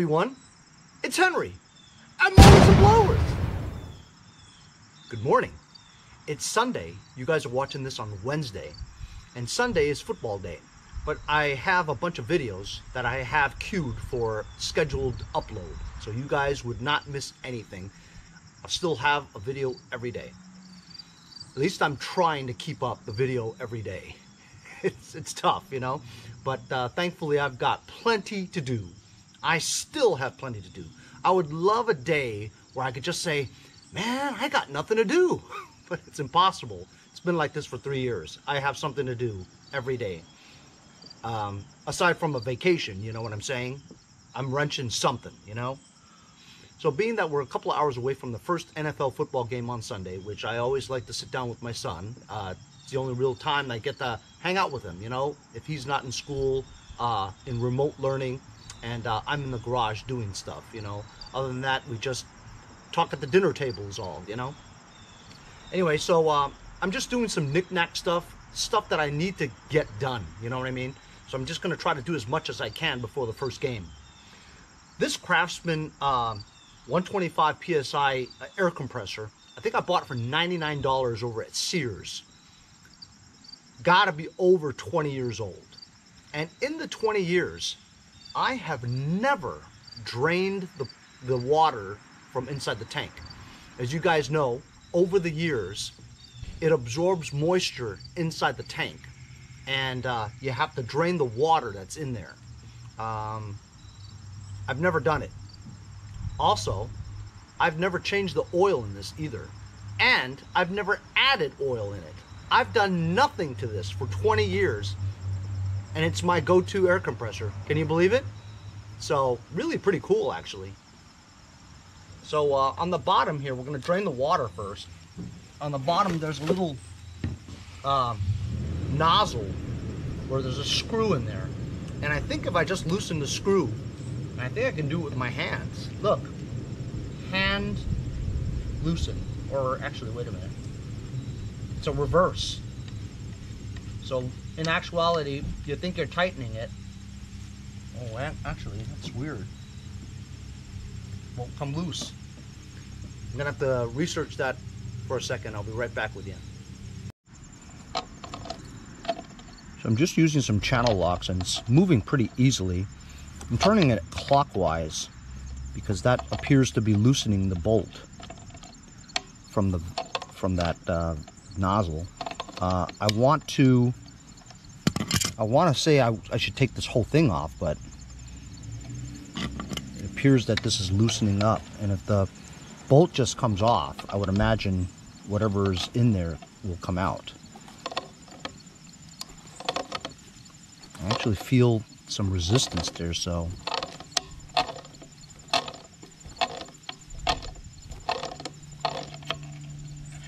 everyone. It's Henry at Mowers and Blowers. Good morning. It's Sunday. You guys are watching this on Wednesday, and Sunday is football day. But I have a bunch of videos that I have queued for scheduled upload, so you guys would not miss anything. I'll still have a video every day. At least I'm trying to keep up the video every day. It's tough, you know, but thankfully I've got plenty to do. I still have plenty to do. I would love a day where I could just say, man, I got nothing to do, but it's impossible. It's been like this for 3 years. I have something to do every day. Aside from a vacation, you know what I'm saying? I'm wrenching something, you know? So being that we're a couple of hours away from the first NFL football game on Sunday, which I always like to sit down with my son, it's the only real time I get to hang out with him, you know? If he's not in school, in remote learning, and I'm in the garage doing stuff, you know? Other than that, we just talk at the dinner table is all, you know? Anyway, so I'm just doing some knick-knack stuff that I need to get done, you know what I mean? So I'm just going to try to do as much as I can before the first game. This Craftsman 125 PSI air compressor, I think I bought it for $99 over at Sears. Gotta be over 20 years old. And in the 20 years, I have never drained the water from inside the tank. As you guys know, over the years, it absorbs moisture inside the tank. And you have to drain the water that's in there. I've never done it. Also, I've never changed the oil in this either. And I've never added oil in it. I've done nothing to this for 20 years. And it's my go-to air compressor. Can you believe it? So, really pretty cool, actually. So, on the bottom here, we're going to drain the water first. On the bottom, there's a little nozzle where there's a screw in there. And I think if I just loosen the screw, and I think I can do it with my hands. Look, hand loosen. Or actually, wait a minute. It's a reverse. So in actuality, you think you're tightening it. Oh, actually, that's weird. Won't come loose. I'm gonna have to research that for a second. I'll be right back with you. So I'm just using some channel locks and it's moving pretty easily. I'm turning it clockwise because that appears to be loosening the bolt from that nozzle. I want to say I should take this whole thing off, but it appears that this is loosening up, and if the bolt just comes off, I would imagine whatever's in there will come out. I actually feel some resistance there, so I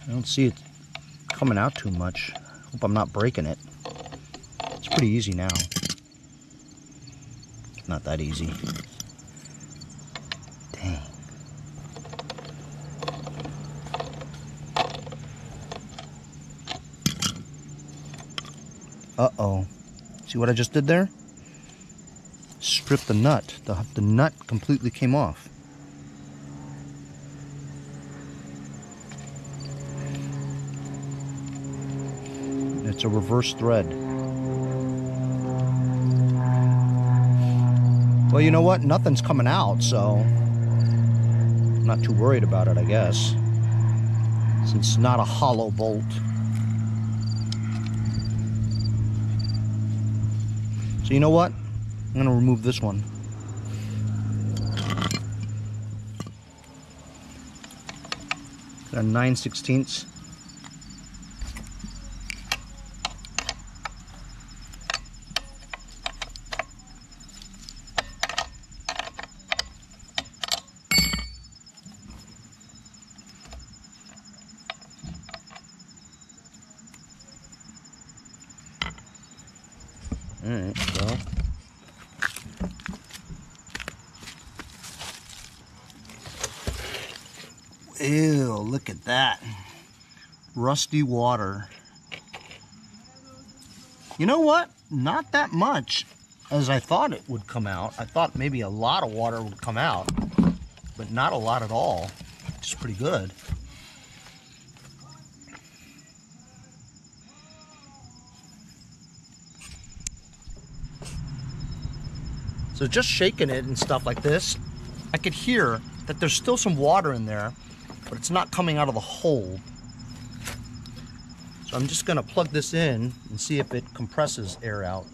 don't see it coming out too much. Hope I'm not breaking it. It's pretty easy now. Not that easy. Dang. Uh-oh. See what I just did there? Stripped the nut. The nut completely came off. It's a reverse thread. Well, you know what? Nothing's coming out, so I'm not too worried about it, I guess. Since it's not a hollow bolt. So you know what? I'm going to remove this one. Got a 9/16. Alright, well. Ew, look at that. Rusty water. You know what? Not that much. as I thought it would come out. I thought maybe a lot of water would come out, but not a lot at all. It's pretty good. So just shaking it and stuff like this, I could hear that there's still some water in there, but it's not coming out of the hole. So I'm just gonna plug this in and see if it compresses air out.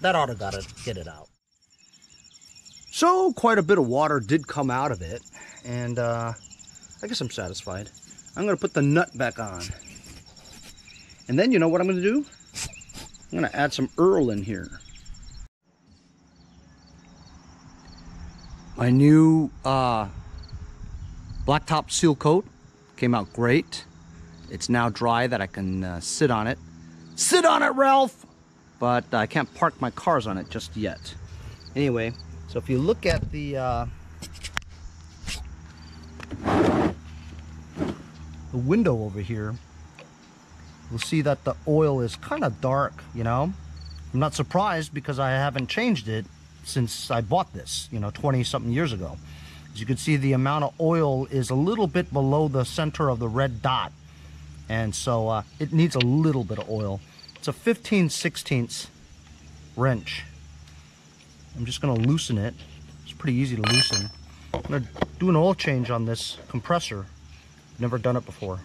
That ought to get it out. So quite a bit of water did come out of it, and I guess I'm satisfied. I'm going to put the nut back on. And then you know what I'm going to do? I'm going to add some Earl in here. My new blacktop seal coat came out great. It's now dry that I can sit on it. Sit on it, Ralph! But I can't park my cars on it just yet. Anyway, so if you look at the window over here, you'll see that the oil is kind of dark, you know. I'm not surprised because I haven't changed it since I bought this, you know, 20-something years ago. As you can see, the amount of oil is a little bit below the center of the red dot. And so it needs a little bit of oil. It's a 15/16 wrench. I'm just going to loosen it. It's pretty easy to loosen. I'm going to do an oil change on this compressor. Never done it before.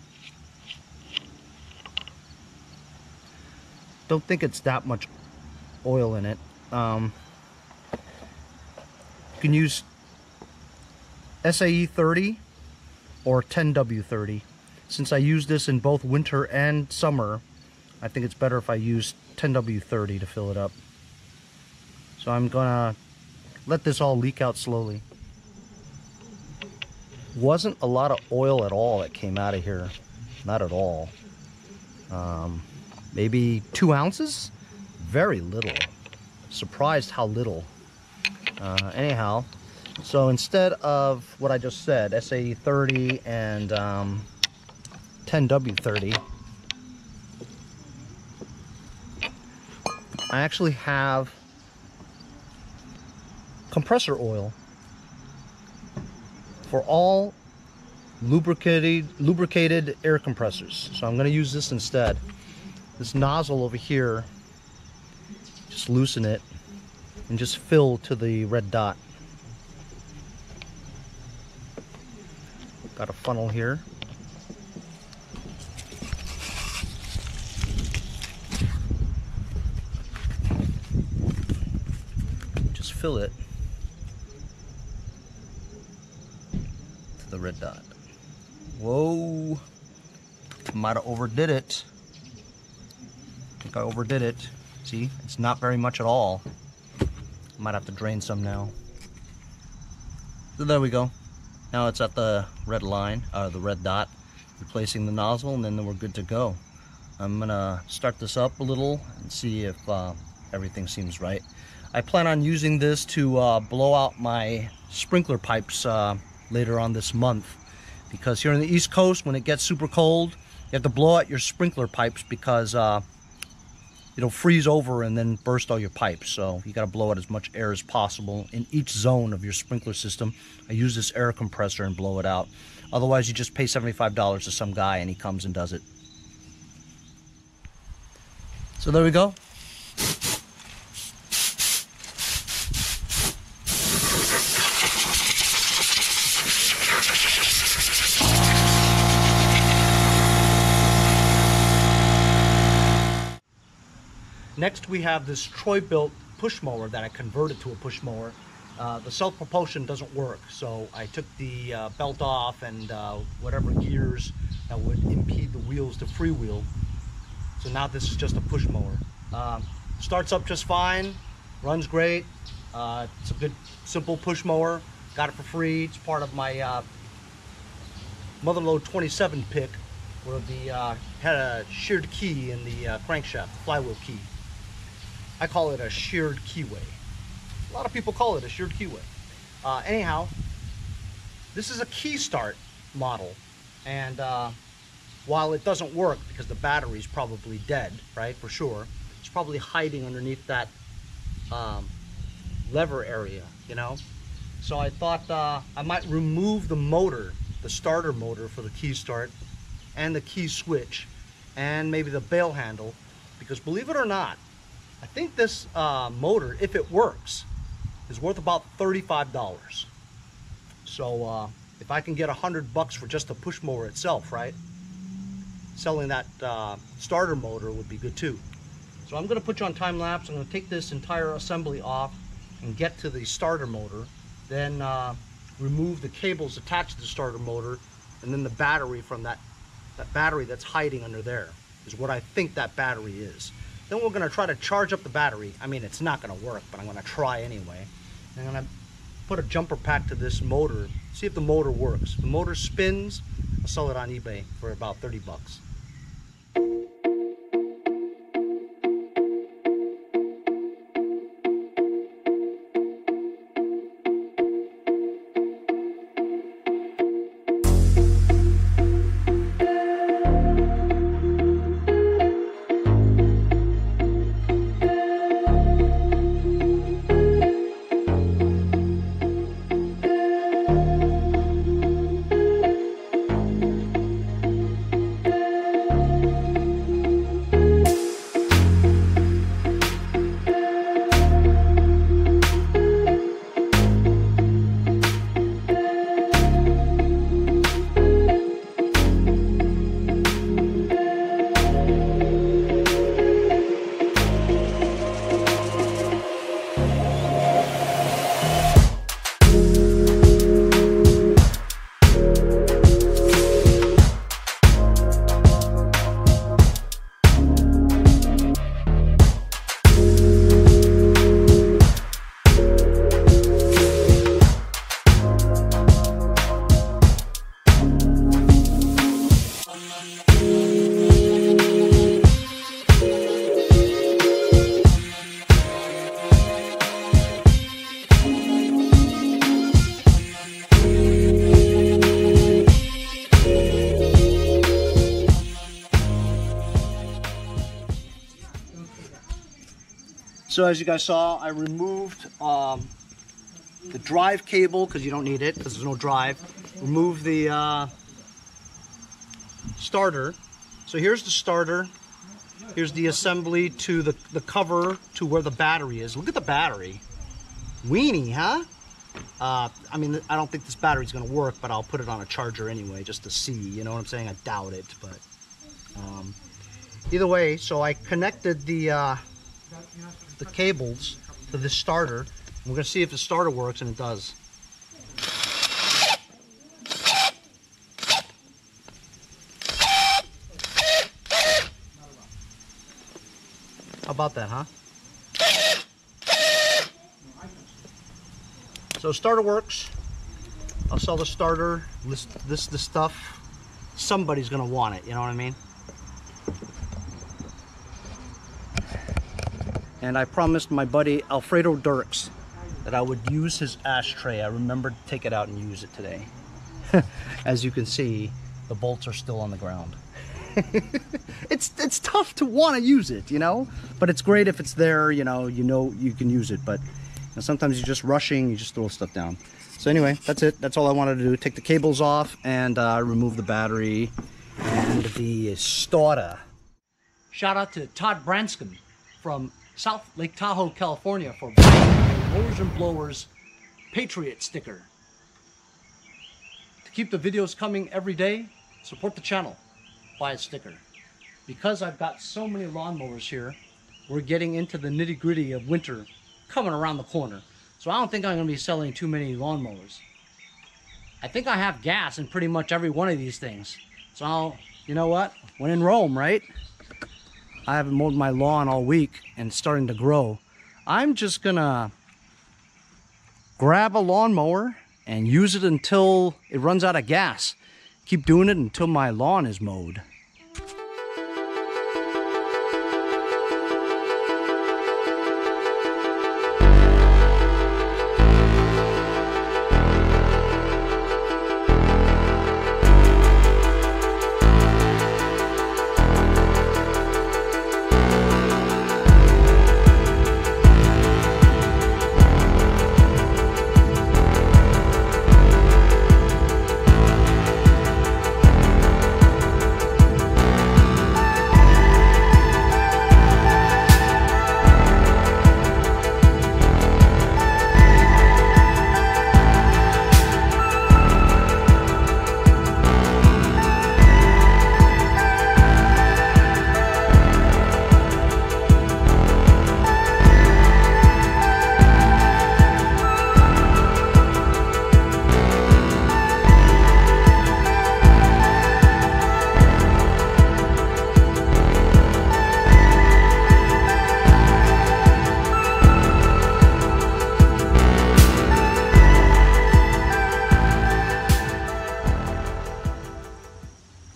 Don't think it's that much oil in it. You can use SAE 30 or 10W30. Since I use this in both winter and summer, I think it's better if I use 10W30 to fill it up. So I'm gonna let this all leak out slowly. Wasn't a lot of oil at all that came out of here. Not at all. Maybe 2 ounces? Very little. Surprised how little. Anyhow, so instead of what I just said, SAE 30 and 10W30, I actually have compressor oil for all lubricated air compressors. So I'm going to use this instead. This nozzle over here, just loosen it and just fill to the red dot. Got a funnel here. Fill it to the red dot. Whoa, might have overdid it. I think I overdid it. See, it's not very much at all. Might have to drain some now. So there we go. Now it's at the red line, the red dot, replacing the nozzle, and then we're good to go. I'm gonna start this up a little and see if everything seems right. I plan on using this to blow out my sprinkler pipes later on this month, because here on the East Coast, when it gets super cold, You have to blow out your sprinkler pipes because it'll freeze over and then burst all your pipes. So you got to blow out as much air as possible in each zone of your sprinkler system. I use this air compressor and blow it out. Otherwise, you just pay $75 to some guy and he comes and does it. So there we go. Next, we have this Troy-built push mower that I converted to a push mower. The self-propulsion doesn't work, so I took the belt off and whatever gears that would impede the wheels to freewheel. So now this is just a push mower. Starts up just fine, runs great. It's a good, simple push mower. Got it for free. It's part of my Motherlode 27 pick, where the had a sheared key in the crankshaft, flywheel key. I call it a sheared keyway. A lot of people call it a sheared keyway. Anyhow, this is a key start model, and while it doesn't work because the battery's probably dead, right, for sure, it's probably hiding underneath that lever area, you know. So I thought I might remove the motor, the starter motor for the key start, and the key switch, and maybe the bail handle, because believe it or not, I think this motor, if it works, is worth about $35. So if I can get $100 for just the push mower itself, right? Selling that starter motor would be good too. So I'm going to put you on time lapse. I'm going to take this entire assembly off and get to the starter motor, then remove the cables attached to the starter motor, and then the battery from that battery that's hiding under there is what I think that battery is. Then we're going to try to charge up the battery. I mean, it's not going to work, but I'm going to try anyway. I'm going to put a jumper pack to this motor, see if the motor works. If the motor spins, I'll sell it on eBay for about $30. So as you guys saw, I removed the drive cable because you don't need it because there's no drive. Remove the starter. So here's the starter. Here's the assembly to the cover to where the battery is. Look at the battery. Weenie, huh? I mean, I don't think this battery's gonna work, but I'll put it on a charger anyway just to see, you know what I'm saying? I doubt it, but either way, so I connected the cables to this starter. We're gonna see if the starter works, and it does. How about that, huh? So starter works. I'll sell the starter. This stuff. Somebody's gonna want it. You know what I mean? And I promised my buddy Alfredo Dirks that I would use his ashtray. I remembered to take it out and use it today. As you can see, the bolts are still on the ground. it's tough to want to use it, you know, but it's great if it's there, you know you can use it. But you know, sometimes you're just rushing, you just throw stuff down. So anyway, that's it. That's all I wanted to do. Take the cables off and remove the battery and the starter. Shout out to Todd BRANSCOMBE from South Lake Tahoe, California for buying the Mowers and Blowers Patriot sticker. To keep the videos coming every day, support the channel. Buy a sticker. Because I've got so many lawnmowers here, we're getting into the nitty-gritty of winter coming around the corner. So I don't think I'm going to be selling too many lawnmowers. I think I have gas in pretty much every one of these things. So you know what? When in Rome, right? I haven't mowed my lawn all week and it's starting to grow. I'm just gonna grab a lawnmower and use it until it runs out of gas. Keep doing it until my lawn is mowed.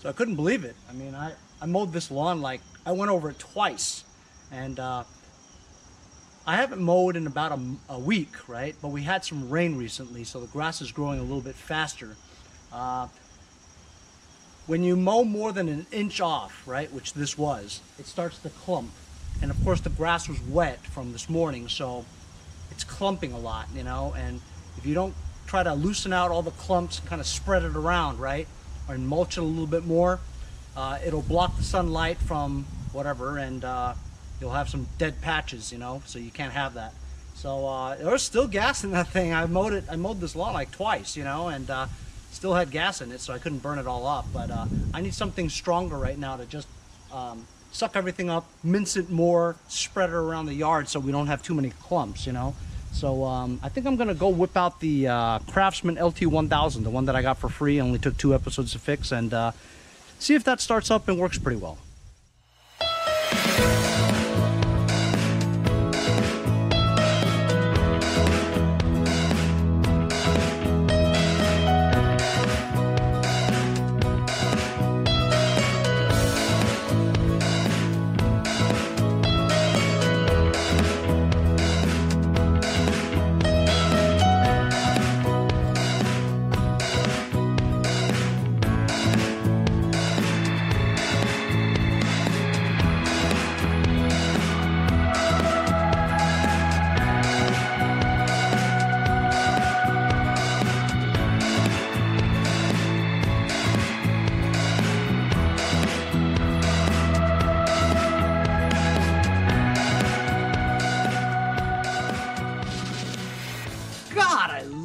So I couldn't believe it. I mean, I mowed this lawn, like, I went over it twice. And I haven't mowed in about a week, right? But we had some rain recently, so the grass is growing a little bit faster. When you mow more than an inch off, right, which this was, it starts to clump. And of course the grass was wet from this morning, so it's clumping a lot, you know? And if you don't try to loosen out all the clumps and kind of spread it around, right, or mulch it a little bit more, it'll block the sunlight from whatever, and you'll have some dead patches, you know, so you can't have that. So there was still gas in that thing. I mowed this lawn like twice, you know, and still had gas in it, so I couldn't burn it all up. But I need something stronger right now to just suck everything up, mince it more, spread it around the yard so we don't have too many clumps, you know. So I think I'm gonna go whip out the Craftsman LT1000, the one that I got for free. Only took 2 episodes to fix, and see if that starts up and works pretty well.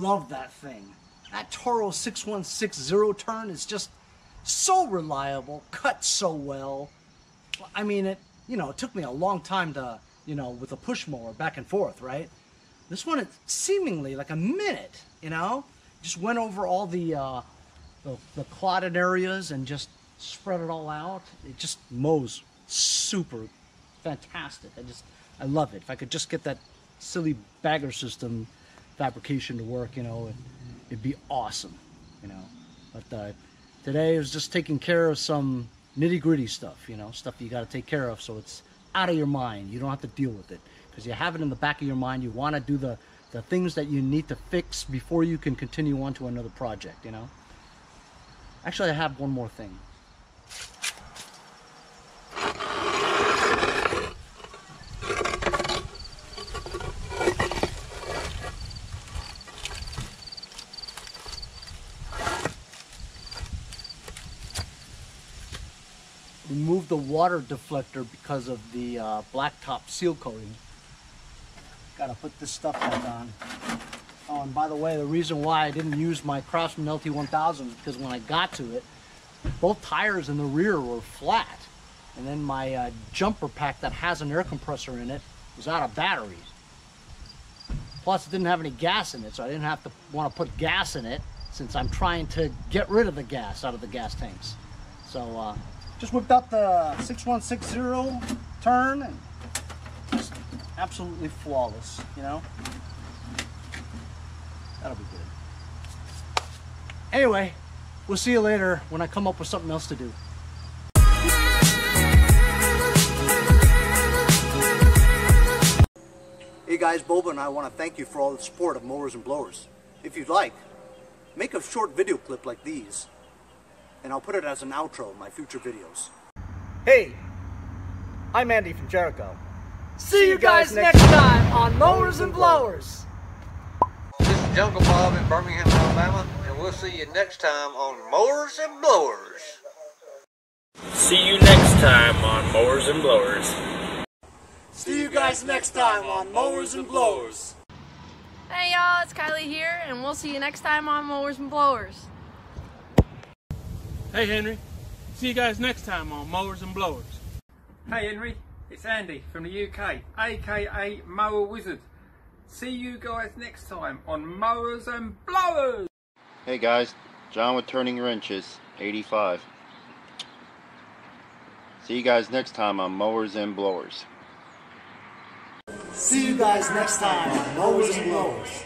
Love that thing. That Toro 6160 turn is just so reliable, cuts so well. I mean, it took me a long time to, with a push mower back and forth, right? This one, it's seemingly like a minute, just went over all the clotted areas and just spread it all out. It just mows super fantastic. I love it. If I could just get that silly bagger system fabrication to work, it'd be awesome, But today was just taking care of some nitty-gritty stuff, stuff you got to take care of, so it's out of your mind. You don't have to deal with it because you have it in the back of your mind. You want to do the things that you need to fix before you can continue on to another project, Actually, I have one more thing. remove the water deflector because of the blacktop seal coating. Gotta put this stuff back on. Oh, and by the way, the reason why I didn't use my Craftsman LT1000 is because when I got to it, both tires in the rear were flat. And then my jumper pack that has an air compressor in it was out of batteries. Plus, it didn't have any gas in it, so I didn't have to want to put gas in it since I'm trying to get rid of the gas out of the gas tanks. So, just whipped out the 6160 turn and just absolutely flawless, you know? That'll be good. Anyway, we'll see you later when I come up with something else to do. Hey guys, Boba and I want to thank you for all the support of Mowers and Blowers. If you'd like, make a short video clip like these, and I'll put it as an outro in my future videos. Hey, I'm Andy from Jericho. See you guys next time on Mowers and Blowers. This is Jungle Bob in Birmingham, Alabama, and we'll see you next time on Mowers and Blowers. See you next time on Mowers and Blowers. See you guys next time on Mowers and Blowers. Hey y'all, it's Kylie here, and we'll see you next time on Mowers and Blowers. Hey Henry, see you guys next time on Mowers and Blowers. Hey Henry, it's Andy from the UK, aka Mower Wizard. See you guys next time on Mowers and Blowers. Hey guys, John with Turning Wrenches, 85. See you guys next time on Mowers and Blowers. See you guys next time on Mowers and Blowers.